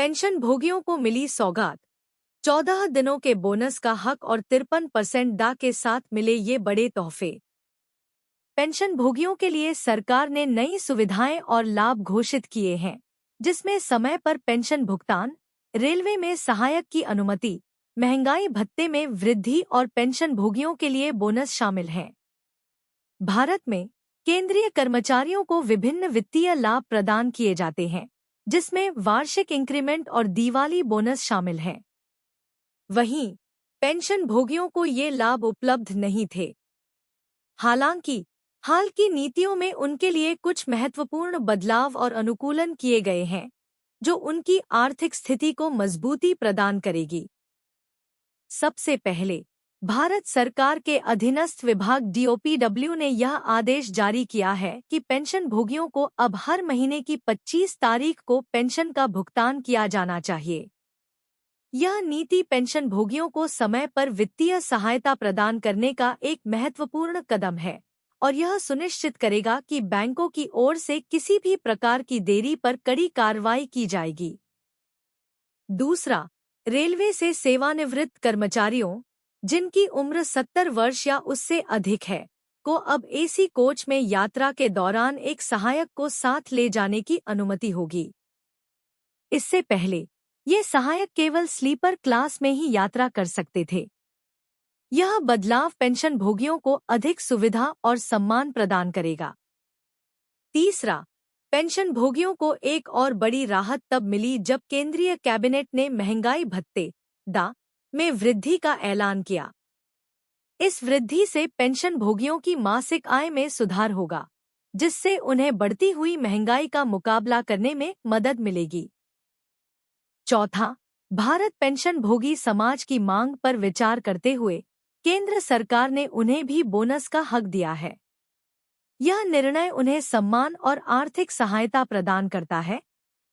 Pension भोगियों को मिली सौगात। 14 दिनों के बोनस का हक और 53% डा के साथ मिले ये बड़े तोहफे। पेंशन भोगियों के लिए सरकार ने नई सुविधाएं और लाभ घोषित किए हैं, जिसमें समय पर पेंशन भुगतान, रेलवे में सहायक की अनुमति, महंगाई भत्ते में वृद्धि और पेंशन भोगियों के लिए बोनस शामिल हैं। भारत में केंद्रीय कर्मचारियों को विभिन्न वित्तीय लाभ प्रदान किए जाते हैं, जिसमें वार्षिक इंक्रीमेंट और दिवाली बोनस शामिल हैं। वहीं पेंशन भोगियों को ये लाभ उपलब्ध नहीं थे। हालांकि हाल की नीतियों में उनके लिए कुछ महत्वपूर्ण बदलाव और अनुकूलन किए गए हैं, जो उनकी आर्थिक स्थिति को मजबूती प्रदान करेगी। सबसे पहले भारत सरकार के अधीनस्थ विभाग DOPW ने यह आदेश जारी किया है कि पेंशन भोगियों को अब हर महीने की 25 तारीख को पेंशन का भुगतान किया जाना चाहिए। यह नीति पेंशन भोगियों को समय पर वित्तीय सहायता प्रदान करने का एक महत्वपूर्ण कदम है और यह सुनिश्चित करेगा कि बैंकों की ओर से किसी भी प्रकार की देरी पर कड़ी कार्रवाई की जाएगी। दूसरा, रेलवे से सेवानिवृत्त कर्मचारियों, जिनकी उम्र 70 वर्ष या उससे अधिक है, को अब AC कोच में यात्रा के दौरान एक सहायक को साथ ले जाने की अनुमति होगी। इससे पहले ये सहायक केवल स्लीपर क्लास में ही यात्रा कर सकते थे। यह बदलाव पेंशन भोगियों को अधिक सुविधा और सम्मान प्रदान करेगा। तीसरा, पेंशन भोगियों को एक और बड़ी राहत तब मिली जब केंद्रीय कैबिनेट ने महंगाई भत्ते डा में वृद्धि का ऐलान किया। इस वृद्धि से पेंशन भोगियों की मासिक आय में सुधार होगा, जिससे उन्हें बढ़ती हुई महंगाई का मुकाबला करने में मदद मिलेगी। चौथा, भारत पेंशन भोगी समाज की मांग पर विचार करते हुए केंद्र सरकार ने उन्हें भी बोनस का हक दिया है। यह निर्णय उन्हें सम्मान और आर्थिक सहायता प्रदान करता है,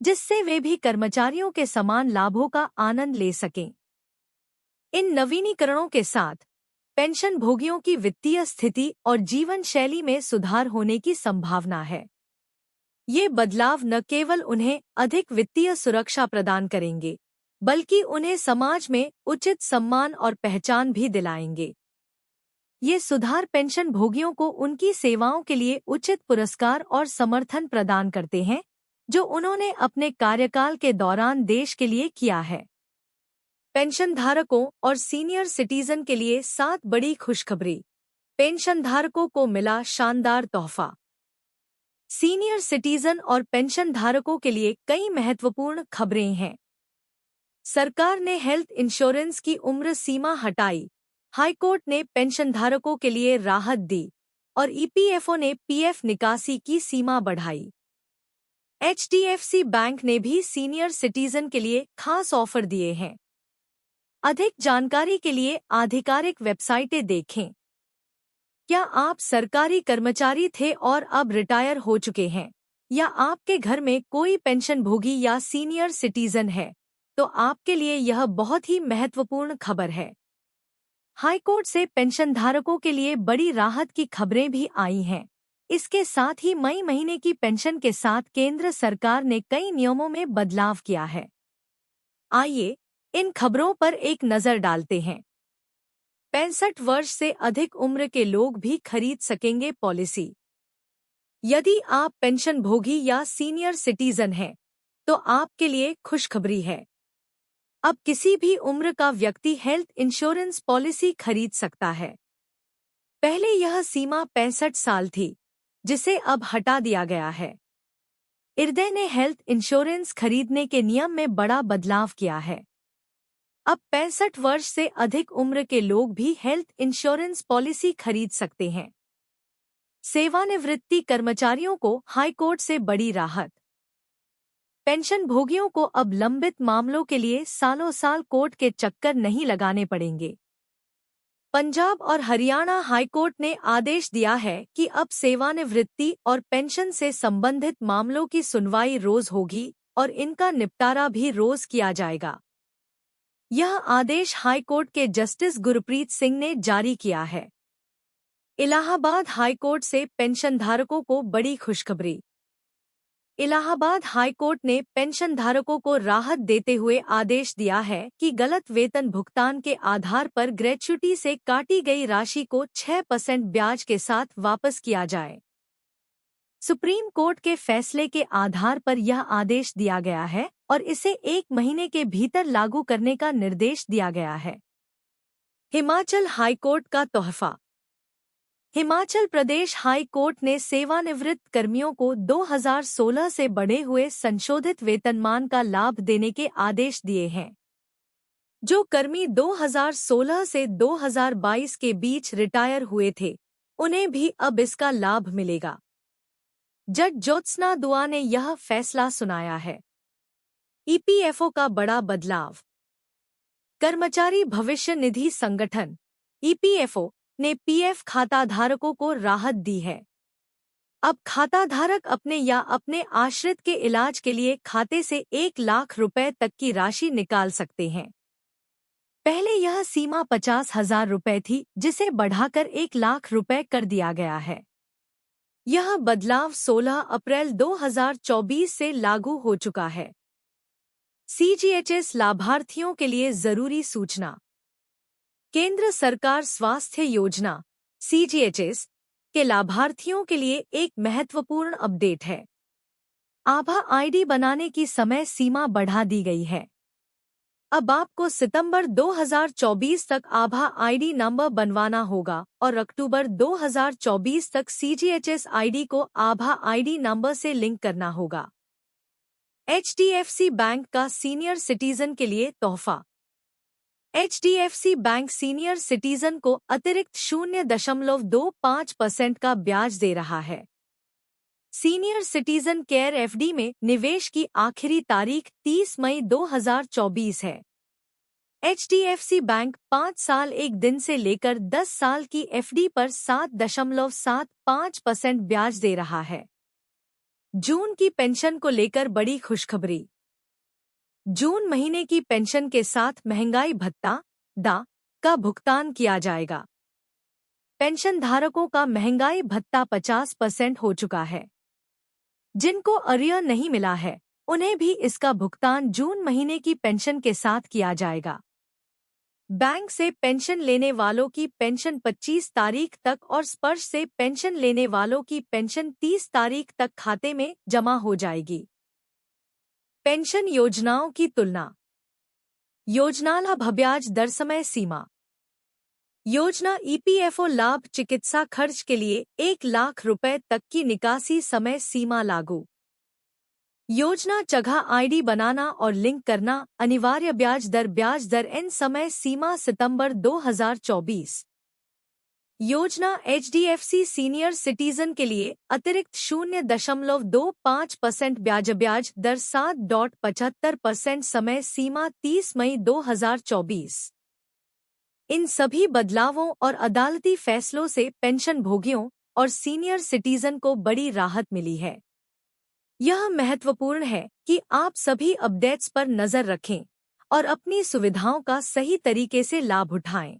जिससे वे भी कर्मचारियों के समान लाभों का आनंद ले सकें। इन नवीनीकरणों के साथ पेंशन भोगियों की वित्तीय स्थिति और जीवन शैली में सुधार होने की संभावना है। ये बदलाव न केवल उन्हें अधिक वित्तीय सुरक्षा प्रदान करेंगे, बल्कि उन्हें समाज में उचित सम्मान और पहचान भी दिलाएंगे। ये सुधार पेंशन भोगियों को उनकी सेवाओं के लिए उचित पुरस्कार और समर्थन प्रदान करते हैं, जो उन्होंने अपने कार्यकाल के दौरान देश के लिए किया है। पेंशनधारकों और सीनियर सिटीजन के लिए 7 बड़ी खुशखबरी। पेंशनधारकों को मिला शानदार तोहफा। सीनियर सिटीजन और पेंशनधारकों के लिए कई महत्वपूर्ण खबरें हैं। सरकार ने हेल्थ इंश्योरेंस की उम्र सीमा हटाई, हाईकोर्ट ने पेंशनधारकों के लिए राहत दी और EPFO ने PF निकासी की सीमा बढ़ाई। HDFC बैंक ने भी सीनियर सिटीजन के लिए खास ऑफर दिए हैं। अधिक जानकारी के लिए आधिकारिक वेबसाइटें देखें। क्या आप सरकारी कर्मचारी थे और अब रिटायर हो चुके हैं, या आपके घर में कोई पेंशन भोगी या सीनियर सिटीजन है, तो आपके लिए यह बहुत ही महत्वपूर्ण खबर है। हाईकोर्ट से पेंशनधारकों के लिए बड़ी राहत की खबरें भी आई हैं। इसके साथ ही मई महीने की पेंशन के साथ केंद्र सरकार ने कई नियमों में बदलाव किया है। आइए इन खबरों पर एक नज़र डालते हैं। 65 वर्ष से अधिक उम्र के लोग भी खरीद सकेंगे पॉलिसी। यदि आप पेंशन भोगी या सीनियर सिटीजन हैं, तो आपके लिए खुशखबरी है। अब किसी भी उम्र का व्यक्ति हेल्थ इंश्योरेंस पॉलिसी खरीद सकता है। पहले यह सीमा 65 साल थी, जिसे अब हटा दिया गया है। IRDAI ने हेल्थ इंश्योरेंस खरीदने के नियम में बड़ा बदलाव किया है। अब 65 वर्ष से अधिक उम्र के लोग भी हेल्थ इंश्योरेंस पॉलिसी खरीद सकते हैं। सेवानिवृत्ति कर्मचारियों को हाईकोर्ट से बड़ी राहत। पेंशन भोगियों को अब लंबित मामलों के लिए सालों साल कोर्ट के चक्कर नहीं लगाने पड़ेंगे। पंजाब और हरियाणा हाईकोर्ट ने आदेश दिया है कि अब सेवानिवृत्ति और पेंशन से संबंधित मामलों की सुनवाई रोज होगी और इनका निपटारा भी रोज किया जाएगा। यह आदेश हाईकोर्ट के जस्टिस गुरप्रीत सिंह ने जारी किया है। इलाहाबाद हाईकोर्ट से पेंशनधारकों को बड़ी खुशखबरी। इलाहाबाद हाईकोर्ट ने पेंशनधारकों को राहत देते हुए आदेश दिया है कि गलत वेतन भुगतान के आधार पर ग्रेच्युटी से काटी गई राशि को 6% ब्याज के साथ वापस किया जाए। सुप्रीम कोर्ट के फैसले के आधार पर यह आदेश दिया गया है और इसे 1 महीने के भीतर लागू करने का निर्देश दिया गया है। हिमाचल हाईकोर्ट का तोहफा। हिमाचल प्रदेश हाई कोर्ट ने सेवानिवृत्त कर्मियों को 2016 से बढ़े हुए संशोधित वेतनमान का लाभ देने के आदेश दिए हैं। जो कर्मी 2016 से 2022 के बीच रिटायर हुए थे, उन्हें भी अब इसका लाभ मिलेगा। जज ज्योत्सना दुआ ने यह फैसला सुनाया है। ईपीएफओ का बड़ा बदलाव। कर्मचारी भविष्य निधि संगठन ईपीएफओ ने पीएफ खाताधारकों को राहत दी है। अब खाताधारक अपने या अपने आश्रित के इलाज के लिए खाते से 1 लाख रुपए तक की राशि निकाल सकते हैं। पहले यह सीमा 50,000 रुपए थी, जिसे बढ़ाकर 1 लाख रुपए कर दिया गया है। यह बदलाव 16 अप्रैल 2024 से लागू हो चुका है। सीजीएचएस लाभार्थियों के लिए जरूरी सूचना। केंद्र सरकार स्वास्थ्य योजना सीजीएचएस के लाभार्थियों के लिए एक महत्वपूर्ण अपडेट है। आभा आईडी बनाने की समय सीमा बढ़ा दी गई है। अब आपको सितंबर 2024 तक आभा आईडी नंबर बनवाना होगा और अक्टूबर 2024 तक सीजीएचएस आईडी को आभा आईडी नंबर से लिंक करना होगा। एचडीएफसी बैंक का सीनियर सिटीजन के लिए तोहफा। एचडीएफसी बैंक सीनियर सिटीजन को अतिरिक्त 0.25% का ब्याज दे रहा है। सीनियर सिटीजन केयर एफडी में निवेश की आखिरी तारीख 30 मई 2024 है। एचडीएफसी बैंक 5 साल 1 दिन से लेकर 10 साल की एफडी पर 7.75% ब्याज दे रहा है। जून की पेंशन को लेकर बड़ी खुशखबरी। जून महीने की पेंशन के साथ महंगाई भत्ता डा का भुगतान किया जाएगा। पेंशनधारकों का महंगाई भत्ता 50% हो चुका है। जिनको अरियर नहीं मिला है, उन्हें भी इसका भुगतान जून महीने की पेंशन के साथ किया जाएगा। बैंक से पेंशन लेने वालों की पेंशन 25 तारीख तक और स्पर्श से पेंशन लेने वालों की पेंशन 30 तारीख तक खाते में जमा हो जाएगी। पेंशन योजनाओं की तुलना। योजना लाभ ब्याज दर समय सीमा। योजना ईपीएफओ लाभ चिकित्सा खर्च के लिए 1 लाख रुपए तक की निकासी समय सीमा लागू। योजना जगह आईडी बनाना और लिंक करना अनिवार्य ब्याज दर एन समय सीमा सितंबर 2024। योजना एचडीएफसी सीनियर सिटीजन के लिए अतिरिक्त 0.25% ब्याज दर 7.75% समय सीमा 30 मई 2024। इन सभी बदलावों और अदालती फैसलों से पेंशन भोगियों और सीनियर सिटीजन को बड़ी राहत मिली है। यह महत्वपूर्ण है कि आप सभी अपडेट्स पर नजर रखें और अपनी सुविधाओं का सही तरीके से लाभ उठाएं।